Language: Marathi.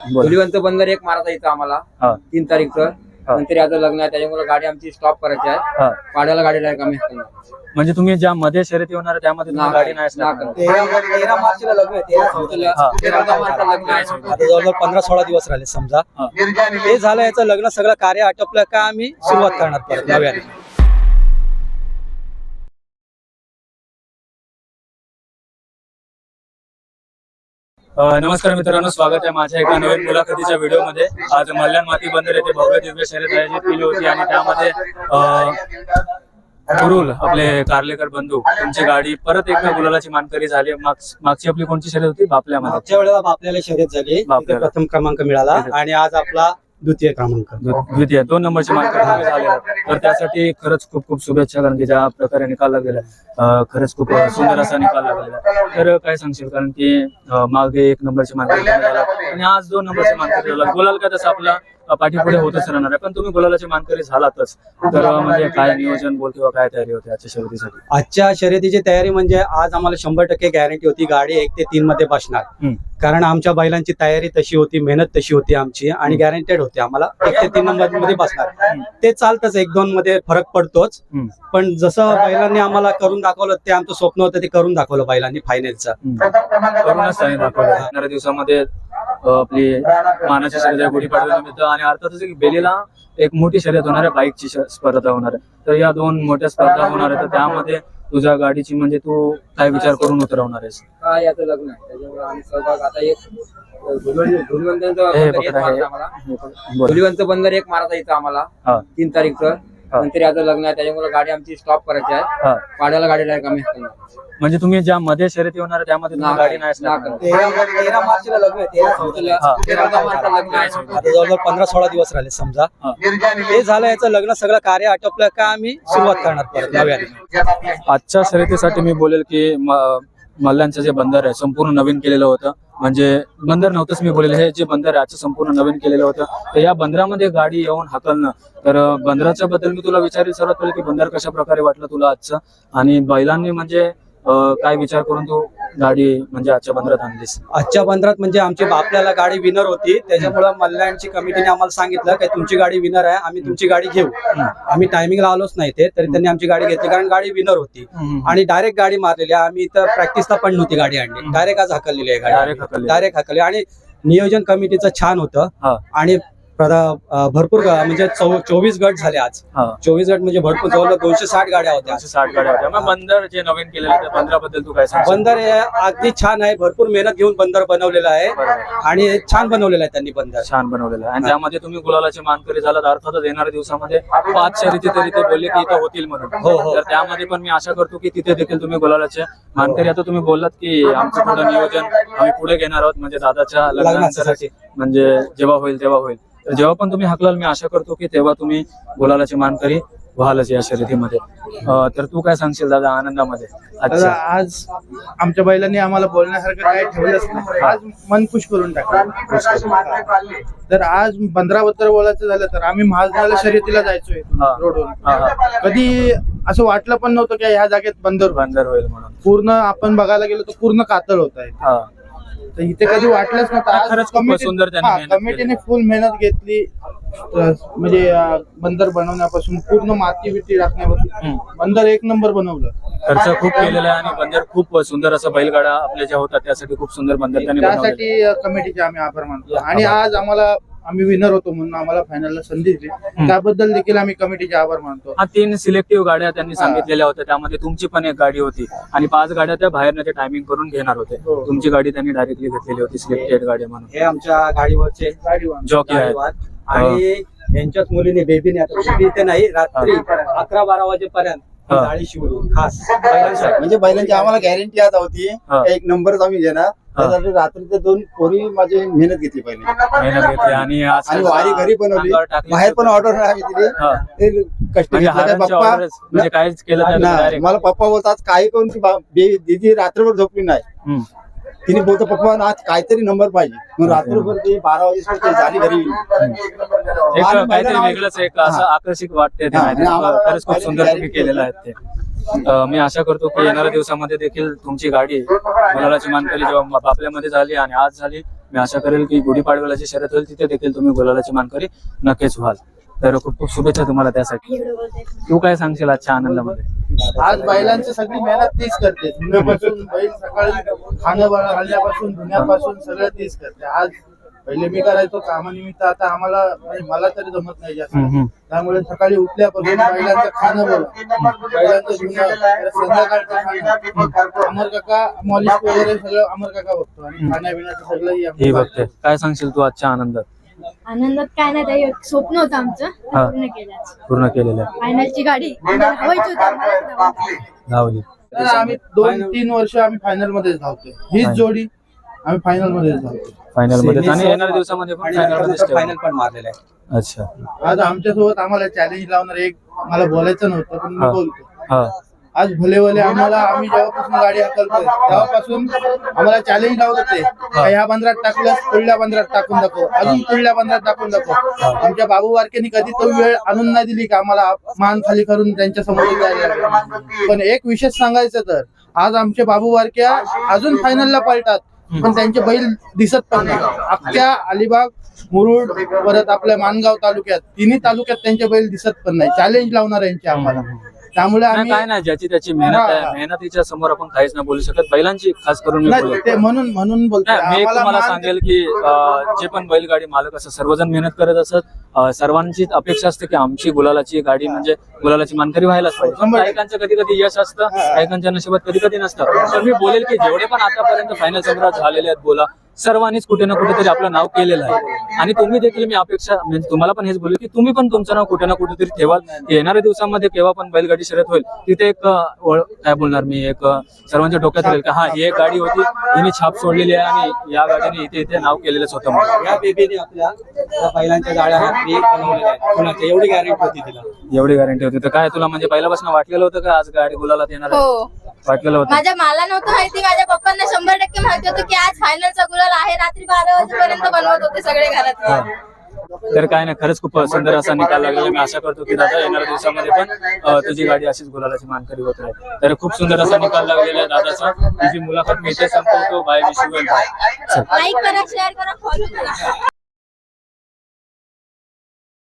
धुलिवंत बंदर एक मारायचा इथं आम्हाला 3 तारीखचं. नंतर आता लग्न आहे त्याच्यामुळे गाडी आमची स्टॉप करायची आहे. पाड्याला गाडी डायरेक्ट आम्ही हाकलणार. म्हणजे तुम्ही ज्या मध्ये शर्यती होणार आहे त्यामध्ये तुम्ही गाडी नाही असणार. 13 मार्चला लग्न आहे. 13 मार्चला लग्न आहे. आता जवळजवळ 15-16 दिवस राहिले समजा. ते झालं याचं लग्न सगळं कार्य आटोपलं का आम्ही सुरुवात करणार परत नव्याने. नमस्कार मित्रांनो, स्वागत आहे माझ्या एका नवीन मुलाखतीच्या व्हिडिओमध्ये. आज मल्याण माती बंदर येथे भव्य दिव्य शर्यत आयोजित केली होती आणि त्यामध्ये कुरुल आपले कारलेकर बंधू त्यांची गाडी परत एकदा गुलालाची मानकरी झाली. मागची आपली कोणती शर्यत होती? बापल्यामध्ये. मागच्या वेळेला बापल्याला शर्यत झाली, प्रथम क्रमांक मिळाला आणि आज आपला द्वितीय क्रमांक, द्वितीय 2 नंबरची मानकरी झालेला. तर त्यासाठी खरंच खूप खूप शुभेच्छा, कारण की ज्या प्रकारे निकाल लागलेला खरंच खूप सुंदर असा निकाल लागलेला. तर काय सांगशील, कारण की मागे 1 नंबरची मानकरी झाला आणि आज 2 नंबरची मानकरी झाला. गुलाल का तसं आपला पाठीपुढे होतच राहणार आहे, पण तुम्ही गुलालाची मानकरी झालातच. तर म्हणजे काय नियोजन बोल किंवा काय तयारी होती आजच्या शर्यतीसाठी? आजच्या शर्यतीची तयारी म्हणजे आज आम्हाला 100% गॅरंटी होती गाडी 1 ते 3 मध्ये बसणार. कारण आमच्या बैलांची तयारी तशी होती, मेहनत तशी होती आमची आणि गॅरंटेड होती आम्हाला 1 ते 3 नंबर मध्ये बसणार. ते चालतच, 1-2 मध्ये फरक पडतोच, पण जसं बैलांनी आम्हाला करून दाखवलं ते आमचं स्वप्न होतं, ते करून दाखवलं बैलांनी फायनलचं. करूनच त्यांनी दाखवलं. येणाऱ्या दिवसामध्ये आपली मानाची शर्यत आहे गुढीपाडव्यानिमित्त, आणि अर्थातच बेलीला एक मोठी शर्यत होणार आहे, बाईकची स्पर्धा होणार आहे. तर या 2 मोठ्या स्पर्धा होणार आहे, तर त्यामध्ये तुझ्या गाडीची म्हणजे तू काय विचार करून उतरवणार आहेस? काय याचं लग्न आहे त्याच्यामुळे आम्ही सहभाग आता एक धुलिवंत बंदर एक मारायचा इथं आम्हाला 3 तारीखचं. नंतर आता लग्न आहे त्याच्यामुळे गाडी आमची स्टॉप करायची आहे. पाड्याला गाडी डायरेक्ट आम्ही हाकलणार. म्हणजे तुम्ही ज्या मध्ये शर्यती होणार आहे त्यामध्ये तुम्ही गाडी नाही असणार. 13 मार्चला लग्न आहे. 13 मार्चला लग्न आहे. आता जवळजवळ 15-16 दिवस राहिले समजा. ते झालं याचं लग्न सगळं कार्य आटोपलं का आम्ही सुरुवात करणार परत नव्याने. आजच्या शर्यतीसाठी मी बोलेल की मल्ल्यांचं जे बंदर आहे संपूर्ण नवीन केलेलं होतं. म्हणजे बंदर नव्हतंच मी बोलेल, हे जे बंदर आहे आजचं संपूर्ण नवीन केलेलं होतं. तर या बंदरामध्ये गाडी येऊन हाकलणं, तर बंदराच्या बद्दल मी तुला विचारेल सर्वात पहिले की बंदर कशा प्रकारे वाटलं तुला आजचं, आणि बैलांनी म्हणजे काय विचार करून तू गाडी म्हणजे आजच्या बंदरात आणलीस? आजच्या बंदरात म्हणजे आमची बापल्याला गाडी विनर होती, त्याच्यामुळे मल्ल्याणची कमिटीने आम्हाला सांगितलं की तुमची गाडी विनर आहे, आम्ही तुमची गाडी घेऊ. आम्ही टायमिंगला आलोच नाही ते, तरी त्यांनी आमची गाडी घेतली कारण गाडी विनर होती आणि डायरेक्ट गाडी मारलेली. आम्ही इथं प्रॅक्टिसला पण नव्हती गाडी आणली, डायरेक्ट आज हाकललेली आहे गाडी, डायरेक्ट हाकलली. आणि नियोजन कमिटीचं छान होतं आणि भरपूर म्हणजे 24 गट झाले आज. 24 गट म्हणजे भरपूर, जवळ 260 गाड्या होत्या. 260 गाड्या होत्या. मग बंदर जे नवीन केलेलं त्या बंदराबद्दल तू काय सांगशील? बंदर अगदी छान आहे, भरपूर मेहनत घेऊन बंदर बनवलेलं आहे आणि छान बनवलेलं आहे त्यांनी बंदर, छान बनवलेलं आहे. आणि त्यामध्ये तुम्ही गुलालाची मानकरी झालात. अर्थातच येणाऱ्या दिवसामध्ये 5 शर्यती तरी ते बोलले की इथं होतील म्हणून. तर त्यामध्ये पण मी आशा करतो की तिथे देखील तुम्ही गुलालाचे मानकरी. आता तुम्ही बोललात की आमचं पुढे नियोजन आम्ही पुढे घेणार आहोत, म्हणजे दादाच्या लग्नासाठी, म्हणजे जेव्हा होईल तेव्हा होईल. तर जेव्हा पण तुम्ही हाकलाल मी आशा करतो की तेव्हा तुम्ही गुलालाची मानकरी व्हालच या शर्यतीमध्ये. तर तू काय सांगशील दादा आनंदामध्ये? आज आमच्या बैलांनी आम्हाला बोलण्यासारखं काय ठेवलंच नाही, आज मन खुश करून टाकलं. तर आज बंदराबद्दल बोलायचं झालं तर आम्ही महाजनाला शर्यतीला जायचोय रोडवरून. कधी असं वाटलं पण नव्हतं की ह्या जागेत बंदर होईल म्हणून. पूर्ण आपण बघायला गेलो तर पूर्ण कातळ होत आहे, तर इथे कधी वाटलंच नव्हतं. खरंच खूप सुंदर कमिटीने फुल मेहनत घेतली, म्हणजे बंदर बनवण्यापासून पूर्ण माती बिती टाकण्यापासून बंदर 1 नंबर बनवलं. खर्च खूप केलेला आहे आणि बंदर खूप सुंदर असं बैलगाडा आपल्या ज्या होतात त्यासाठी खूप सुंदर बंदर त्यांनी त्यासाठी कमिटीचे आम्ही आभार मानतो. आणि आज आम्ही विनर होतो म्हणून आम्हाला फायनलला संधी दिली, त्याबद्दल देखील आम्ही कमिटीचे आभार मानतो. 3 सिलेक्टिव्ह गाड्या त्यांनी सांगितलेल्या होत्या, त्यामध्ये तुमची पण एक गाडी होती आणि 5 गाड्या त्या बाहेरनं ते टायमिंग करून घेणार होते. तुमची गाडी त्यांनी डायरेक्टली घेतलेली होती, सिलेक्टेड गाडी म्हणून. हे आमच्या गाडीवरचे जॉकी आहेत आणि यांच्याच मुलीने बेबीने आता इथे नाही, रात्री 11-12 वाजेपर्यंत गाडी शिवली खास म्हणजे बैलांची आम्हाला गॅरंटी आता होती 1 नंबरच आम्ही घेणार. रात्रीचे 2 पोरी माझी मेहनत घेतली पहिले आणि वारी घरी बनवली, बाहेर पण ऑर्डर नाही दिली. पप्पा म्हणजे काहीच केलं नाही. मला पप्पा बोलतात काही करून दीदी रात्रभर झोपली नाही. तिने बोलतो पप्पा आज काहीतरी नंबर पाहिजे, मग रात्रभर ते 12 वाजेपर्यंत झाली घरी. काहीतरी वेगळंच एक असं आकर्षक वाटते, खरंच खूप सुंदर तुम्ही केलेलं आहे ते. मी आशा करतो की येणाऱ्या दिवसामध्ये देखील तुमची गाडी गुलालाची मानकरी जेव्हा बापल्यामध्ये झाली आणि आज झाली मी आशा करेल की गुढीपाडव्याची शर्यत होईल तिथे देखील तुम्ही गुलालाची मानकरी नक्कीच व्हाल. तर खूप खूप शुभेच्छा तुम्हाला त्यासाठी. तू काय सांगशील आजच्या आनंदामध्ये? आज बैलांची सगळी मेहनत तीच करते. धुण्यापासून बैल सकाळी खाणं घालण्यापासून धुण्यापासून सगळं तीच करते. आज पहिले मी करायचो कामानिमित्त, आता आम्हाला म्हणजे मला तरी जमत नाही जास्त. त्यामुळे सकाळी उठल्यापासून बैलांचं खाणं बोला, बैलांचं धुणं, संध्याकाळचं खाणं, अमर काका मॉलिश वगैरे सगळं अमर काका बघतो आणि खाण्यापिण्याचं सगळंही हे बघते. काय सांगशील तू आजच्या आनंदात? आनंदात काय नाही, ते एक स्वप्न होतं आमचं, पूर्ण केलं. पूर्ण केलेलं आहे. फायनलची गाडी हवायची होती आम्हाला. धावली. तर आम्ही 2-3 वर्ष आम्ही फायनल मध्येच धावतोय. हीच जोडी आम्ही फायनल मध्येच धावतोय. फायनल मध्ये आणि येणाऱ्या दिवसामध्ये पण फायनल पण मारलेला आहे. अच्छा. आज आमच्यासोबत आम्हाला चॅलेंज लावणार एक मला बोलायचं नव्हतं पण मी बोलतो. हा. आज भले भले आम्ही जेव्हापासून गाडी हाकलतोय तेव्हापासून आम्हाला चॅलेंज लावत होते, ह्या बंदरात टाकलं पुढल्या बंदरात टाकून दाखव, अजून पुढल्या बंदरात टाकून दाखव. आमच्या बाबू वारकेनी कधी तो वेळ आणून नाही दिली का आम्हाला मान खाली करून त्यांच्या समोर जायला लागलं. पण एक विशेष सांगायचं तर आज आमचे बाबू वारक्या अजून फायनलला पळतात पण त्यांचे बैल दिसत पण नाही. अख्ख्या अलिबाग, मुरुड, परत आपल्या माणगाव तालुक्यात तिन्ही तालुक्यात त्यांचे बैल दिसत पण नाही. चॅलेंज लावणार यांचे आम्हाला. त्यामुळे आम्ही काय नाही, ज्याची त्याची मेहनत आहे, मेहनतीच्या समोर आपण काहीच नाही बोलू शकत. बैलांची खास करून मी बोलतो. ते म्हणून बोलतो. मी तुम्हाला सांगेल की जे पण बैलगाडी मालक असतात सर्वजण मेहनत करत असत. सर्वांची अपेक्षा असते की आमची गुलालाची गाडी म्हणजे गुलालाची मानकरी व्हायलाच पाहिजे. काहीकांचं कधी कधी यश असतं, काहीकांच्या नशिबात कधी कधी नसतं. तर मी बोलेल की जेवढे पण आतापर्यंत फायनल संग्रह झालेले आहेत बोला, सर्वांनीच कुठे ना कुठेतरी आपलं नाव केलेलं आहे. आणि तुम्ही देखील मी अपेक्षा म्हणजे तुम्हाला पण हेच बोलले की तुम्ही पण तुमचं नाव कुठे ना कुठेतरी ठेवाल. येणाऱ्या दिवसामध्ये केव्हा पण बैलगाडी शर्यत होईल तिथे एक काय बोलणार मी, एक सर्वांच्या डोक्यात राहील की हा ही एक गाडी होती, हिने छाप सोडलेली आहे आणि या गाडीने इथे इथे नाव केलेलंच होतं. या बेबीने आपल्या बैलांच्या गाड्या बनवलेल्या आहेत. कोणाच्या एवढी गॅरंटी होती तिला? एवढी गॅरंटी होती. तर काय तुला म्हणजे पहिल्यापासून वाटलेलं होतं का आज गाडी गुलालात येणार आहे? हो, वाटलेलं होतं? मला नव्हतं माहिती, माझ्या पप्पांना 100% माहिती होतं की आज फायनलचा गुलाल आहे. रात्री 12 वाजेपर्यंत बनवत होते सगळे घरात. तर काय नाही, खरंच खूप सुंदर असा निकाल लागलेला. मी आशा करतो की दादा येणाऱ्या दिवसामध्ये पण तुझी गाडी अशीच गुलालाची मानकरी होत राहील. तर खूप सुंदर असा निकाल लागलेला आहे दादाचा. तुझी मुलाखत मी इथे संपवतो. Bye, wish you well. Like करा, शेअर करा, फॉलो करा.